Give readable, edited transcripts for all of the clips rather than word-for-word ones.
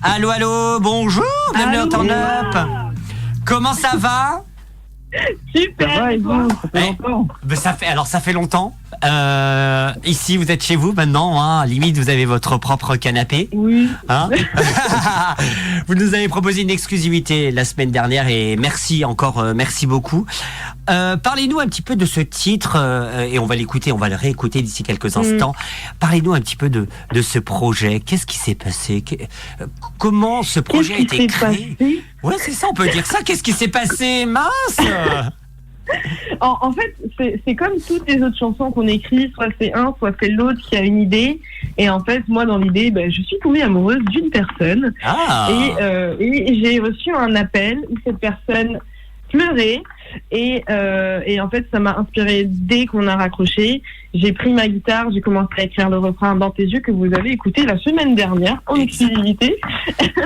Allô, allô, bonjour, bienvenue au Turn Up. Comment ça va? Super. Ça va et vous? Ça fait longtemps. Ça fait longtemps. Ici, vous êtes chez vous maintenant, hein, limite vous avez votre propre canapé. Oui. Hein. Vous nous avez proposé une exclusivité la semaine dernière et merci encore, merci beaucoup. Parlez-nous un petit peu de ce titre et on va le réécouter d'ici quelques instants. Parlez-nous un petit peu de ce projet. Qu'est-ce qui s'est passé? Comment ce projet a été créé? Ouais, c'est ça, on peut dire ça. Qu'est-ce qui s'est passé, mince? En fait, c'est comme toutes les autres chansons qu'on écrit, soit c'est un, soit c'est l'autre qui a une idée. Et en fait, moi, dans l'idée, je suis tombée amoureuse d'une personne. Et j'ai reçu un appel où cette personne pleurait. Et en fait, ça m'a inspirée dès qu'on a raccroché. J'ai pris ma guitare, j'ai commencé à écrire le refrain Dans tes yeux que vous avez écouté la semaine dernière en exclusivité.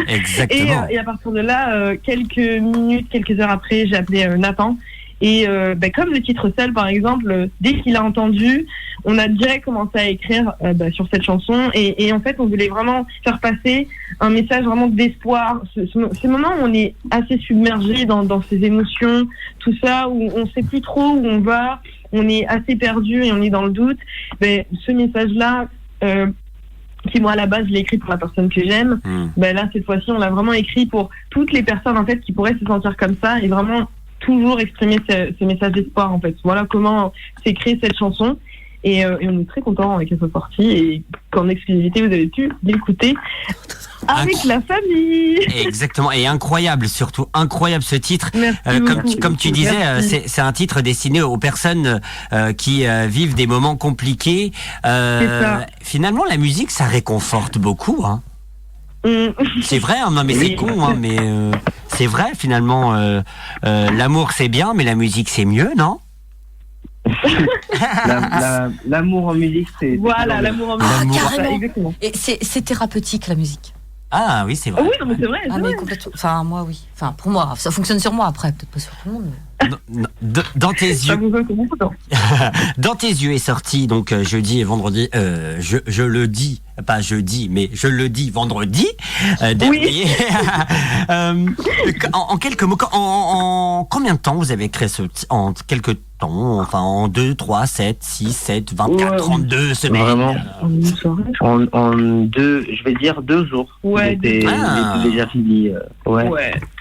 Exactement. Et à partir de là, quelques minutes, quelques heures après, j'ai appelé Nathan. Et comme le titre seul, par exemple, dès qu'il a entendu, on a direct commencé à écrire sur cette chanson. Et en fait, on voulait vraiment faire passer un message vraiment d'espoir. Ces moments où on est assez submergé dans ses émotions, tout ça, où on sait plus trop où on va, on est assez perdu et on est dans le doute. Ce message-là, qui moi à la base je l'ai écrit pour la personne que j'aime, là cette fois-ci on l'a vraiment écrit pour toutes les personnes en fait qui pourraient se sentir comme ça et vraiment toujours exprimer ce message d'espoir en fait. Voilà comment s'est créée cette chanson et on est très content qu'elle soit sortie et qu'en exclusivité vous avez pu l'écouter avec la famille. Exactement, et incroyable, surtout incroyable ce titre. Comme tu disais, c'est un titre destiné aux personnes qui vivent des moments compliqués. Finalement, la musique, ça réconforte beaucoup, hein. C'est vrai, hein, non mais c'est con, hein, mais c'est vrai finalement. L'amour c'est bien, mais la musique c'est mieux, non? L'amour en musique, c'est... Voilà, l'amour en musique. Carrément. Exactement. Et c'est thérapeutique, la musique. Ah oui, c'est vrai. Oui, non, mais c'est vrai. Mais complètement. Enfin, moi, oui. Enfin, pour moi, ça fonctionne sur moi après, peut-être pas sur tout le monde. Dans tes yeux. Dans tes yeux est sorti donc jeudi et vendredi. Je le dis, pas jeudi, mais je le dis vendredi dernier. En quelques mots, en combien de temps vous avez créé en quelques temps, enfin en 2, 3, 7, 6, 7, 24, 32 semaines. Vraiment. En deux, je vais dire 2 jours. Ouais. J'ai déjà fini.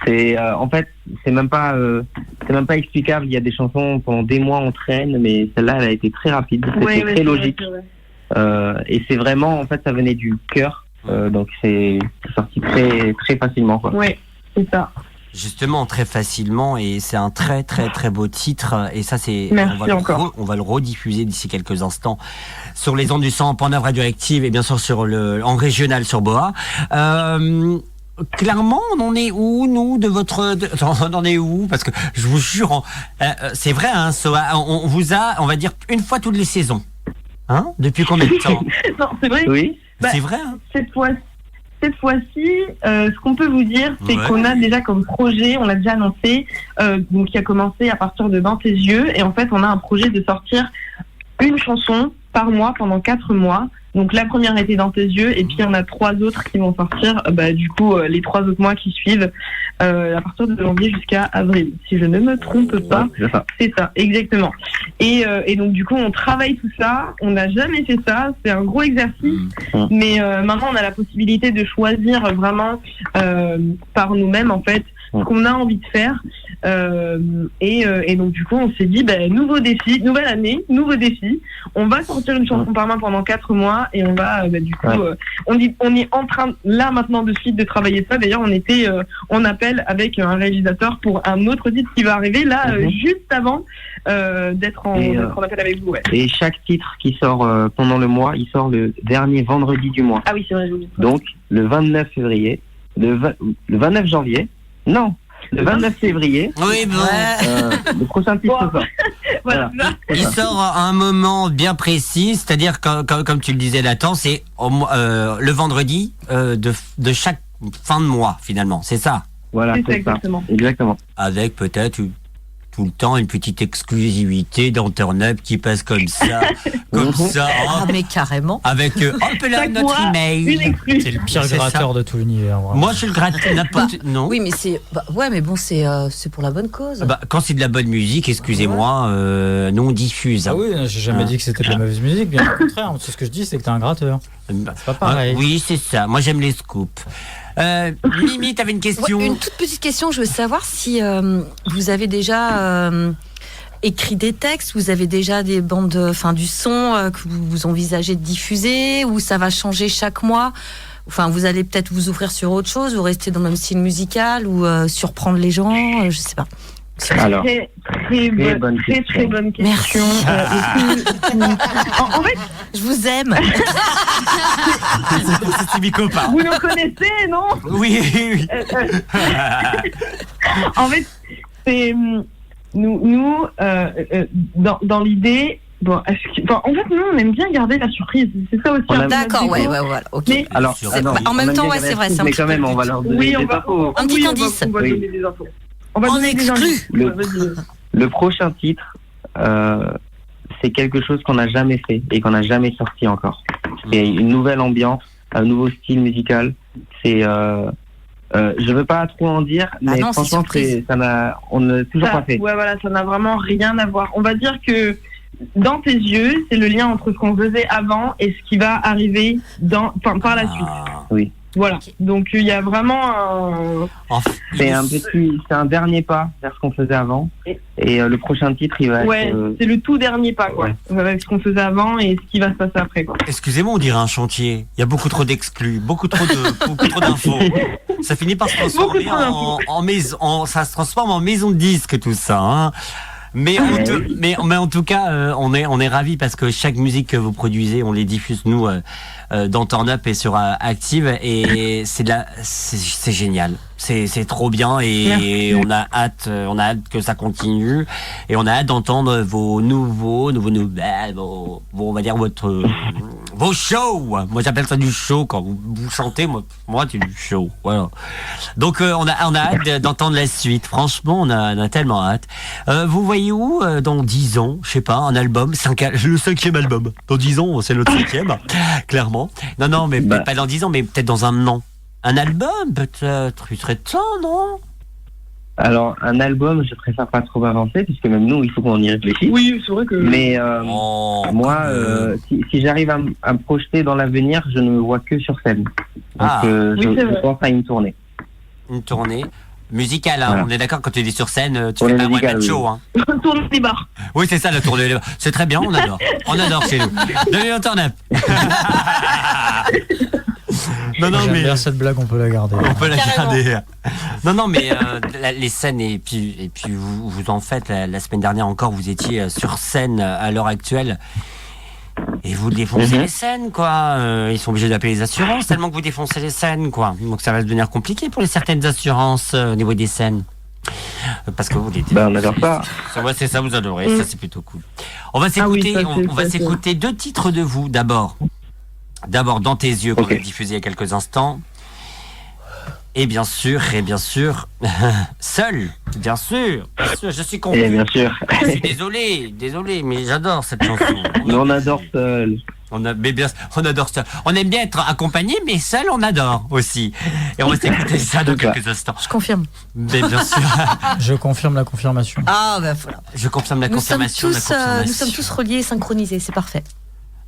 C'est en fait, c'est même pas explicable. Il y a des chansons pendant des mois on traîne, mais celle-là elle a été très rapide, c'était très logique. Et c'est vraiment, en fait, ça venait du cœur, donc c'est sorti très très facilement, quoi. Ouais, c'est ça. Justement, très facilement, et c'est un très très très beau titre, et ça c'est, on va le rediffuser d'ici quelques instants sur les ondes du 100.9 Radioactive et bien sûr en régional sur Boa. Clairement, on en est où, nous, on en est où? Parce que je vous jure, c'est vrai, hein, on vous a, on va dire, une fois toutes les saisons. Hein? Depuis combien de temps? Non, c'est vrai. Oui. C'est vrai, hein? Cette fois-ci, ce qu'on peut vous dire, c'est qu'on a déjà comme projet, on l'a déjà annoncé, donc qui a commencé à partir de Dans tes yeux, et en fait, on a un projet de sortir une chanson par mois pendant 4 mois. Donc la première était Dans tes yeux, et puis il y en a 3 autres qui vont sortir, du coup les 3 autres mois qui suivent, à partir de janvier jusqu'à avril, si je ne me trompe pas. C'est ça, exactement. Et donc du coup on travaille tout ça, on n'a jamais fait ça, c'est un gros exercice, mais maintenant on a la possibilité de choisir vraiment par nous-mêmes en fait ce qu'on a envie de faire. Et donc du coup on s'est dit nouveau défi, nouvelle année, nouveau défi, on va sortir une chanson par mois pendant 4 mois et on va on est en train là maintenant de suite de travailler ça. D'ailleurs on était en appel avec un réalisateur pour un autre titre qui va arriver là juste avant d'être en appel avec vous. Et chaque titre qui sort pendant le mois, il sort le dernier vendredi du mois. Ah oui, c'est vrai, donc le 29 février, le 29 janvier. Non, le 29 février. Oui, bon. Le prochain titre sort. Voilà. Il sort à un moment bien précis, c'est-à-dire comme tu le disais Nathan, c'est le vendredi de chaque fin de mois finalement, c'est ça. Voilà, c'est ça. Exactement. Exactement. Avec peut-être tout le temps une petite exclusivité dans Turn Up qui passe comme ça, Ah, mais carrément. avec hop là notre email. C'est le pire gratteur de tout l'univers. Vraiment. Moi, je suis le gratteur. Non. Oui, mais c'est. Ouais, mais bon, c'est pour la bonne cause. Quand c'est de la bonne musique, excusez-moi, nous on diffuse. Ah oui, j'ai jamais dit que c'était de la mauvaise musique, bien au contraire. Tout ce que je dis, c'est que t'es un gratteur. C'est pas pareil. Oui, c'est ça. Moi, j'aime les scoops. Mimi, t'avais une question? Ouais, une toute petite question. Je veux savoir si vous avez déjà écrit des textes, vous avez déjà des bandes, du son que vous envisagez de diffuser, ou ça va changer chaque mois? Enfin, vous allez peut-être vous ouvrir sur autre chose, ou rester dans le même style musical, ou surprendre les gens, je sais pas. Alors, très bonne question. Merci. En fait, je vous aime. C'est mes copains. Vous nous connaissez, non? Oui. En fait, c'est nous dans l'idée. En fait, nous, on aime bien garder la surprise. C'est ça aussi. D'accord, ouais, voilà. Ok. Mais, alors, en même temps, ouais, c'est vrai. Mais quand même, on va leur donner des infos. Un petit indice. On va donner des infos. On exclut. Le prochain titre, c'est quelque chose qu'on n'a jamais fait et qu'on n'a jamais sorti encore. C'est une nouvelle ambiance, un nouveau style musical. C'est, je veux pas trop en dire, mais non, franchement, on n'a toujours pas fait. Ouais, voilà, ça n'a vraiment rien à voir. On va dire que dans tes yeux, c'est le lien entre ce qu'on faisait avant et ce qui va arriver par la suite. Oui. Voilà. Okay. Donc il y a vraiment c'est un dernier pas vers ce qu'on faisait avant. Et le prochain titre, il va être... c'est le tout dernier pas, quoi. Avec ce qu'on faisait avant et ce qui va se passer après, quoi. Excusez-moi, on dirait un chantier. Il y a beaucoup trop d'exclus, beaucoup trop d'infos. Ça finit par se transformer en maison. Ça se transforme en maison de disque, tout ça, hein. Mais en tout cas, on est ravis parce que chaque musique que vous produisez, on les diffuse nous dans Turn Up et sur Active, et c'est génial. C'est trop bien, et on a hâte que ça continue, et on a hâte d'entendre vos nouvelles, on va dire vos shows. Moi j'appelle ça du show quand vous chantez, moi c'est du show, voilà. Donc on a hâte d'entendre la suite. Franchement, on a tellement hâte. Vous voyez où dans 10 ans, je sais pas, un album, le 5e album. Dans 10 ans, c'est notre 5e, clairement. Non, mais peut-être pas dans 10 ans, mais peut-être dans un an. Un album, peut-être, il serait temps, non? Alors, un album, je préfère pas trop avancer, puisque même nous, il faut qu'on y réfléchisse. Oui, c'est vrai que... Mais moi, si j'arrive à me projeter dans l'avenir, je ne me vois que sur scène. Donc, je pense à une tournée. Une tournée musicale, hein. Voilà. On est d'accord, quand tu es sur scène, tu fais pas un one-man show. Hein. Tournée des bars. Oui, c'est ça, la tournée des bars. C'est très bien, on adore. On adore chez nous. Donnez un Turn Up. Non, mais cette blague, on peut la garder. On peut la garder. Non, mais les scènes, et puis vous en faites. La semaine dernière encore, vous étiez sur scène à l'heure actuelle. Et vous défoncez les scènes, quoi. Ils sont obligés d'appeler les assurances tellement que vous défoncez les scènes, quoi. Donc ça va devenir compliqué pour certaines assurances au niveau des scènes. Parce que vous dites. On adore ça. C'est ça, vous adorez. Ça, c'est plutôt cool. On va s'écouter. On va s'écouter 2 titres de vous d'abord. D'abord, Dans tes yeux, qu'on a diffusé il y a quelques instants. Et bien sûr, Seul, bien sûr, je suis content. Et bien sûr. Je suis désolé, mais j'adore cette chanson. Mais on adore Seul. On adore Seul. On aime bien être accompagné, mais Seul, on adore aussi. Et on va s'écouter ça dans quelques instants. Je confirme. Mais bien sûr. Je confirme la confirmation. Ah, ben voilà. Je confirme la confirmation. Nous sommes tous reliés et synchronisés, c'est parfait.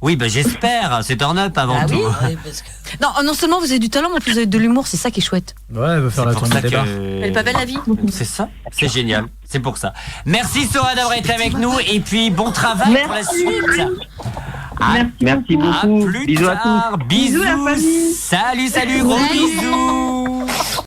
Oui, j'espère. C'est Turn Up avant tout. Oui, parce que... Non seulement vous avez du talent, mais en plus vous avez de l'humour, c'est ça qui est chouette. Ouais, elle veut faire la tournée des bars. Elle est pas belle la vie. C'est ça, c'est génial. C'est pour ça. Merci Sora d'avoir été avec nous, et puis bon travail pour la suite. Merci beaucoup. À plus bisous tard. À tous. Bisous. Bisous la famille. Salut, gros bisous.